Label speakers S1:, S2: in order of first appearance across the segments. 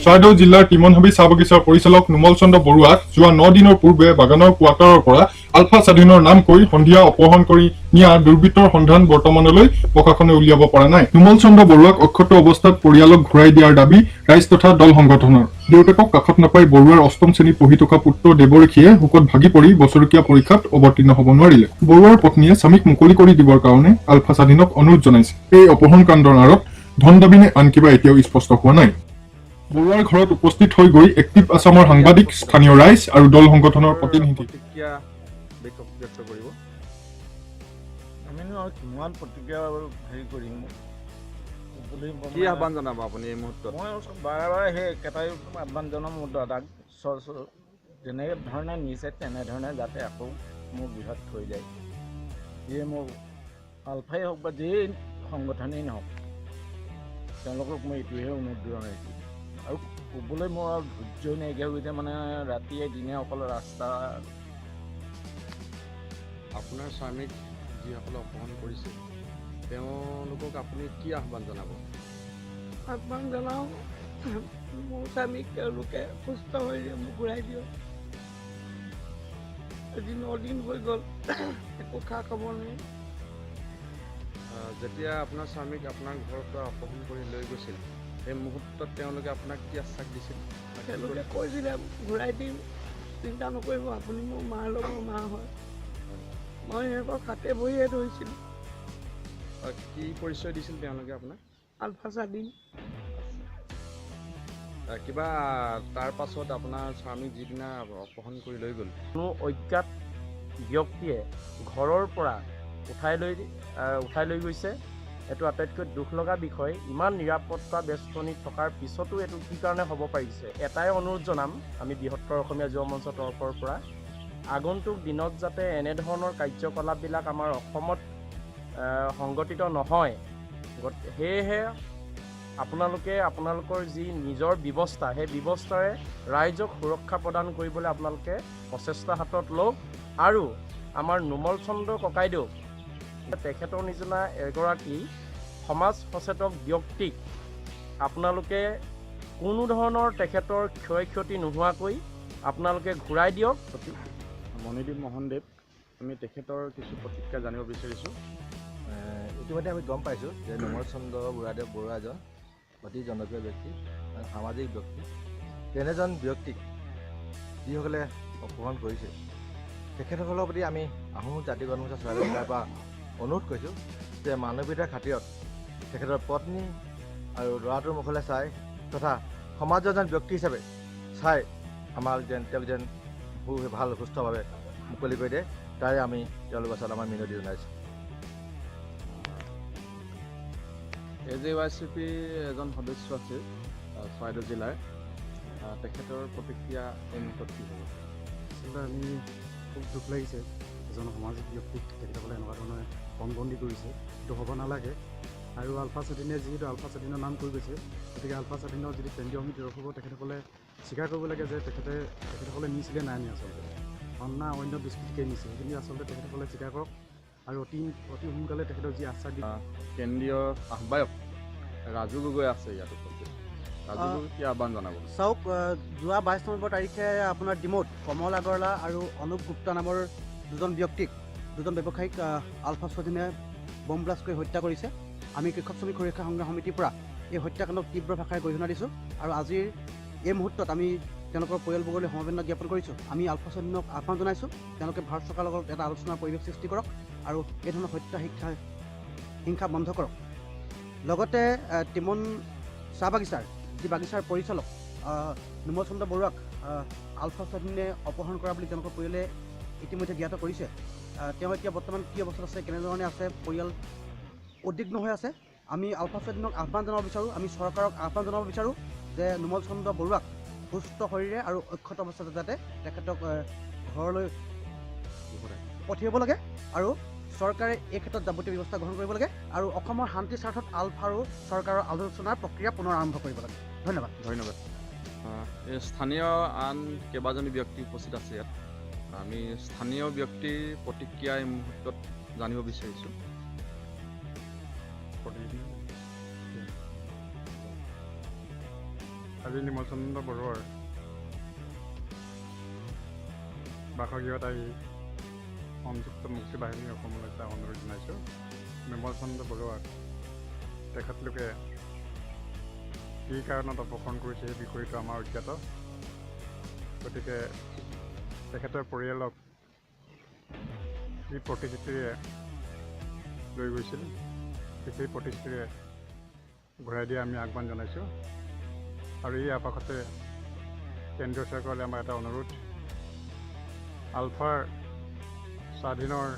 S1: চৰাইদেউ জিলাৰ তিমনহাবি চাহ বাগিচাৰ পৰিচালক নুমল চন্দ্ৰ বৰুৱাক যোৱা 9 দিনৰ পূৰ্বে বাগানৰ কোৱাৰ্টাৰৰ পৰা আলফা স্বাধীনৰ নাম কৰি সন্ধিয়া অপহৰণ কৰি নিয়া দুৰ্বৃত্তৰ সন্ধান বৰ্তমানলৈ প্ৰশাসনে উলিয়াব পৰা নাই। নুমল চন্দ্ৰ বৰুৱাক অক্ষত অৱস্থাত পৰিয়ালক ঘূৰাই দিয়াৰ দাবী ৰাইজ তথা দল সংগঠনৰ। দেউতাকক কাষত নাপাই বৰুৱাৰ 8ম শ্ৰেণীত পঢ়ি থকা পুত্ৰ দেৱৰেখীয়ে শোকত ভাগি পৰি বছৰেকীয়া পৰীক্ষাত অৱতীৰ্ণ হ'ব নোৱাৰিলে। বৰুৱাৰ পত্নীয়ে স্বামীক মুকলি কৰি দিবৰ কাৰণে আলফা স্বাধীনক অনুৰোধ জনাইছে। এই অপহৰণ কাণ্ডৰ আঁৰত ধন দাবী নে আন কিবা এতিয়াও স্পষ্ট হোৱা নাই। বৰুৱাৰ ঘৰত উপস্থিত হৈ গৈ এক্টিভ আছামৰ সাংবাদিক, স্থানীয় ৰাইজ আৰু দল সংগঠনৰ প্ৰতিনিধি
S2: কিমান প্ৰতিক্ৰিয়া হেৰি কৰিম
S3: কি আহ্বান জনাব আপুনি এই মুহূৰ্তত?
S2: মই বাৰে বাৰে সেই একেটাই আহ্বান জনাম মোৰ দাদাক যেনেধৰণে নিছে তেনেধৰণে যাতে আকৌ মোৰ গৃহত থৈ যায়। যিয়ে মোৰ আলফাই হওক বা যিয়েই সংগঠনেই নহওক তেওঁলোকক মই এইটোহে অনুৰোধ জনাইছোঁ। আৰু ক'বলৈ মোৰ আৰু ধৈৰ্যই নাইকিয়া হৈ গৈছে, মানে ৰাতিয়ে দিনে অকল ৰাস্তা।
S3: আপোনাৰ স্বামীক যিসকলে অপহৰণ কৰিছে তেওঁলোকক আপুনি কি আহ্বান জনাব?
S4: আহ্বান জনাওঁ মোৰ স্বামীক তেওঁলোকে সুস্থ হৈ মোক ঘূৰাই দিয়ক। আজি 9 দিন হৈ গ'ল, একো খা খবৰ নাই।
S3: যেতিয়া আপোনাৰ স্বামীক আপোনাৰ ঘৰৰ পৰা অপহৰণ কৰি লৈ গৈছিল সেই মুহূৰ্তত তেওঁলোকে আপোনাক কি আশ্বাস দিছিল?
S4: তেওঁলোকে কৈছিলে ঘূৰাই দিম, চিন্তা নকৰিব, আপুনি মোৰ মাৰ লগৰ মা হয়। মই সিহঁতক হাতে বহিয়ে ধৰিছিলোঁ।
S3: কি পৰিচয় দিছিল তেওঁলোকে আপোনাক?
S4: আলফা স্বাধীন।
S3: কিবা তাৰ পাছত আপোনাৰ স্বামীক যিদিনা অপহৰণ কৰি লৈ গ'ল,
S5: কোনো অজ্ঞাত ব্যক্তিয়ে ঘৰৰ পৰা উঠাই লৈ গৈছে। এইটো আটাইতকৈ দুখ লগা বিষয়। ইমান নিৰাপত্তা বেষ্টনী থকাৰ পিছতো এইটো কি কাৰণে হ'ব পাৰিছে? এটাই অনুৰোধ জনাম আমি বৃহত্তৰ অসমীয়া যুৱ মঞ্চৰ তৰফৰ পৰা, আগন্তুক দিনত যাতে এনেধৰণৰ কাৰ্যকলাপবিলাক আমাৰ অসমত সংগঠিত নহয়। সেয়েহে আপোনালোকে আপোনালোকৰ যি নিজৰ ব্যৱস্থা সেই ব্যৱস্থাৰে ৰাইজক সুৰক্ষা প্ৰদান কৰিবলৈ আপোনালোকে প্ৰচেষ্টা হাতত লওক। আৰু আমাৰ নুমল চন্দ্ৰ ককাইদেউ তেখেতৰ নিচিনা এগৰাকী সমাজ সচেতক ব্যক্তিক আপোনালোকে কোনো ধৰণৰ তেখেতৰ ক্ষয় ক্ষতি নোহোৱাকৈ আপোনালোকে ঘূৰাই দিয়ক।
S3: মণিদীপ মোহনদেৱ, আমি তেখেতৰ কিছু প্ৰতিক্ৰিয়া জানিব বিচাৰিছোঁ।
S6: ইতিমধ্যে আমি গম পাইছোঁ যে নুমল চন্দ্ৰ বৰুৱা এজন অতি জনপ্ৰিয় ব্যক্তি, সামাজিক ব্যক্তি। তেনেজন ব্যক্তিক যিসকলে অপহৰণ কৰিছে তেখেতসকলৰ প্ৰতি আমি আহোম জাতি গণমোৰ্চা চৰাইদেউ জিলাৰ পৰা অনুৰোধ কৰিছোঁ যে মানৱীয়তাৰ খাতিৰত তেখেতৰ পত্নী আৰু ল'ৰাটোৰ মুখলৈ চাই তথা সমাজৰ এজন ব্যক্তি হিচাপে চাই আমাক তেওঁক যেন ভাল সুস্থভাৱে মুকলি কৰি দিয়ে, তাৰে আমি তেওঁলোকৰ ওচৰত আমাৰ মিনতি জনাইছোঁ।
S3: AJYCP এজন সদস্য আছিল চৰাইদেউ জিলাৰ, তেখেতৰ প্ৰতিক্ৰিয়া এই মুহূৰ্তত কি হ'ব?
S7: আমি খুব দুখ লাগিছে, এজন সামাজিক ব্যক্তিক তেখেতসকলে এনেকুৱা ধৰণে পণবন্দী কৰিছে। সেইটো হ'ব নালাগে। আৰু আলফা স্বাধীনে যিহেতু আলফা স্বাধীনৰ নাম কৰি গৈছে, গতিকে আলফা স্বাধীনৰ যদি কেন্দ্ৰীয় সমিতিৰ তৰফৰ পৰা তেখেতসকলে স্বীকাৰ কৰিব লাগে যে তেখেতসকলে নিছিলে নাই নি আচলতে, অন্য অন্য দৃষ্টিকে নিছে, সেইখিনি আচলতে তেখেতসকলে স্বীকাৰ কৰক। আৰু অতি সোনকালে তেখেতৰ যি আশ্বাস দিয়ে।
S3: কেন্দ্ৰীয় আহ্বায়ক ৰাজু গগৈ আছে ইয়াত উপস্থিত। ৰাজু গগৈ কি আহ্বান জনাব?
S8: চাওক, যোৱা 22 নৱেম্বৰ তাৰিখে আপোনাৰ ডিমৌত কমল আগৰৱালা আৰু অনুপ গুপ্তা নামৰ দুজন ব্যৱসায়িক আলফা স্বাধীনে বম ব্লাষ্ট কৰি হত্যা কৰিছে। আমি কৃষক শ্ৰমিক সুৰক্ষা সংগ্ৰাম সমিতিৰ পৰা এই হত্যাকাণ্ডক তীব্ৰ ভাষাৰে গৰিহণা দিছোঁ। আৰু আজিৰ এই মুহূৰ্তত আমি তেওঁলোকৰ পৰিয়ালবৰ্গলৈ সমবেদনা জ্ঞাপন কৰিছোঁ। আমি আলফা স্বাধীনক আহ্বান জনাইছোঁ তেওঁলোকে ভাৰত চৰকাৰৰ লগত এটা আলোচনাৰ পৰিৱেশ সৃষ্টি কৰক আৰু এই ধৰণৰ হত্যা হিংসা বন্ধ কৰক। লগতে তিমন চাহ বাগিচাৰ যি বাগিচাৰ পৰিচালক নুমল চন্দ্ৰ বৰুৱাক আলফা স্বাধীনে অপহৰণ কৰা বুলি তেওঁলোকৰ পৰিয়ালে ইতিমধ্যে জ্ঞাত কৰিছে। তেওঁ এতিয়া বৰ্তমান কি অৱস্থাত আছে, কেনেধৰণে আছে, পৰিয়াল উদ্বিগ্ন হৈ আছে। আমি আলফা স্বাধীনক আহ্বান জনাব বিচাৰোঁ, আমি চৰকাৰক আহ্বান জনাব বিচাৰোঁ যে নুমল চন্দ্ৰ বৰুৱাক সুস্থ শৰীৰে আৰু অক্ষত অৱস্থাতে যাতে তেখেতক ঘৰলৈ পঠিয়াব লাগে আৰু চৰকাৰে এই ক্ষেত্ৰত যাৱতীয় ব্যৱস্থা গ্ৰহণ কৰিব লাগে আৰু অসমৰ শান্তিৰ স্বাৰ্থত আলফা আৰু চৰকাৰৰ আলোচনাৰ প্ৰক্ৰিয়া পুনৰ আৰম্ভ কৰিব লাগে। ধন্যবাদ।
S3: এই স্থানীয় আন কেইবাজনী ব্যক্তি উপস্থিত আছে ইয়াত। আমি স্থানীয় ব্যক্তিৰ প্ৰতিক্ৰিয়া এই মুহূৰ্তত জানিব বিচাৰিছোঁ।
S7: আজি নিমল চন্দ্ৰ বৰুৱাৰ বাসগৃহত আহি সংযুক্ত মুক্তি বাহিনী অসমলৈ এটা অনুৰোধ জনাইছোঁ। নিমল চন্দ্ৰ বৰুৱাক তেখেতলোকে কি কাৰণত অপহৰণ কৰিছে সেই বিষয়টো আমাৰ অজ্ঞাত। গতিকে তেখেতৰ পৰিয়ালক যি প্ৰতিশ্ৰুতিৰে লৈ গৈছিল সেই প্ৰতিশ্ৰুতিৰে ঘূৰাই দিয়া আমি আহ্বান জনাইছোঁ। আৰু এই আপাশতে কেন্দ্ৰীয় চৰকাৰলৈ আমাৰ এটা অনুৰোধ, আলফাৰ স্বাধীনৰ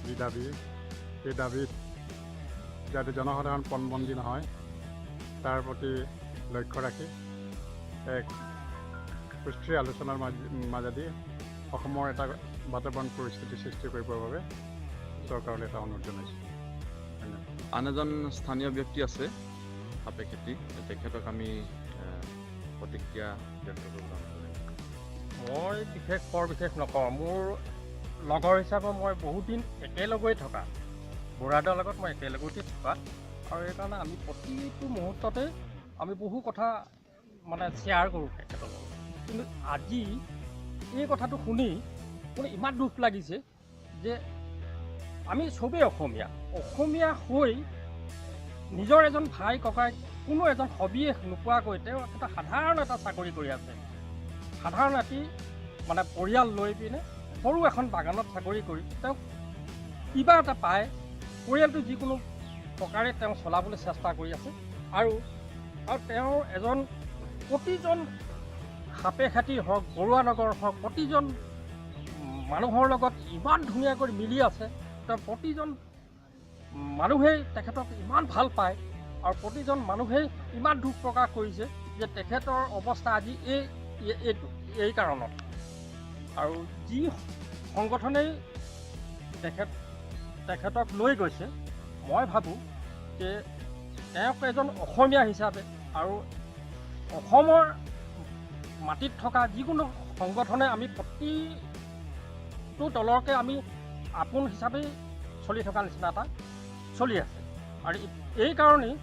S7: যি দাবী সেই দাবীত যাতে জনসাধাৰণ পণবন্দী নহয় তাৰ প্ৰতি লক্ষ্য ৰাখি এক সুস্থিৰ আলোচনাৰ মাজেদি অসমৰ এটা বাতাবৰণ পৰিস্থিতি সৃষ্টি কৰিবৰ বাবে চৰকাৰলৈ এটা অনুৰোধ জনাইছোঁ।
S3: আন এজন স্থানীয় ব্যক্তি আছে সাপেখেতি, তেখেতক আমি প্ৰতিক্ৰিয়া ব্যক্ত কৰিবলৈ
S5: মই বৰ বিশেষ নকওঁ। মোৰ লগৰ হিচাপে মই বহুত দিন একেলগেই থকা, বৰুৱাদাৰ লগত মই একেলগতে থকা, আৰু সেইকাৰণে আমি প্ৰতিটো মুহূৰ্ততে আমি বহু কথা মানে শ্বেয়াৰ কৰোঁ তেখেতৰ লগত। কিন্তু আজি এই কথাটো শুনি মোৰ ইমান দুখ লাগিছে যে আমি চবেই অসমীয়া হৈ নিজৰ এজন ভাই ককাই কোনো এজন সবিশেষ নোপোৱাকৈ তেওঁ এটা সাধাৰণ এটা চাকৰি কৰি আছে, সাধাৰণ এটি মানে পৰিয়াল লৈ পিনে সৰু এখন বাগানত চাকৰি কৰি তেওঁ কিবা এটা পায়, পৰিয়ালটো যিকোনো প্ৰকাৰে তেওঁ চলাবলৈ চেষ্টা কৰি আছে। আৰু তেওঁৰ এজন প্ৰতিজন সাপেখাতি হওক, বৰুৱা নগৰ হওক, প্ৰতিজন মানুহৰ লগত ইমান ধুনীয়াকৈ মিলি আছে। তেওঁ প্ৰতিজন মানুহেই তেখেতক ইমান ভাল পায় আৰু প্ৰতিজন মানুহেই ইমান দুখ প্ৰকাশ কৰিছে যে তেখেতৰ অৱস্থা আজি এই কাৰণত। আৰু যি সংগঠনেই তেখেতক লৈ গৈছে, মই ভাবোঁ যে তেওঁক এজন অসমীয়া হিচাপে আৰু অসমৰ মাটিত থকা যিকোনো সংগঠনে আমি প্ৰতিটো দলকে আমি আপোন হিচাপে চলি থকা নিচিনা এটা চলি আছে। আৰু এই কাৰণেই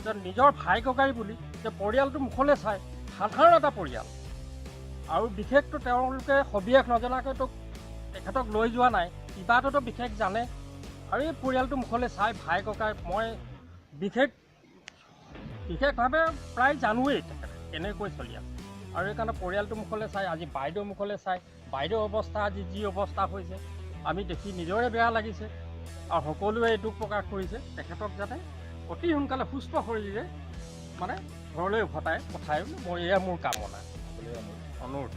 S5: যে নিজৰ ভাই ককাই বুলি যে পৰিয়ালটো মুখলৈ চাই, সাধাৰণ এটা পৰিয়াল, আৰু বিশেষটো তেওঁলোকে সবিশেষ নজনাকৈতো তেখেতক লৈ যোৱা নাই, কিবা এটাতো বিশেষ জানে। আৰু এই পৰিয়ালটো মুখলৈ চাই ভাই ককাই মই বিশেষভাৱে প্ৰায় জানোৱেই তেখেতে কেনেকৈ চলি আছে। আৰু সেইকাৰণে পৰিয়ালটো মুখলৈ চাই, আজি বাইদেউ মুখলৈ চাই, বাইদেউৰ অৱস্থা আজি যি অৱস্থা হৈছে আমি দেখি নিজৰে বেয়া লাগিছে। আৰু সকলোৱে এই দুখ প্ৰকাশ কৰিছে তেখেতক যাতে অতি সোনকালে সুস্থ শৰীৰে মানে ঘৰলৈ উভতাই পঠায়, এয়া মোৰ কামনা, অনুৰোধ।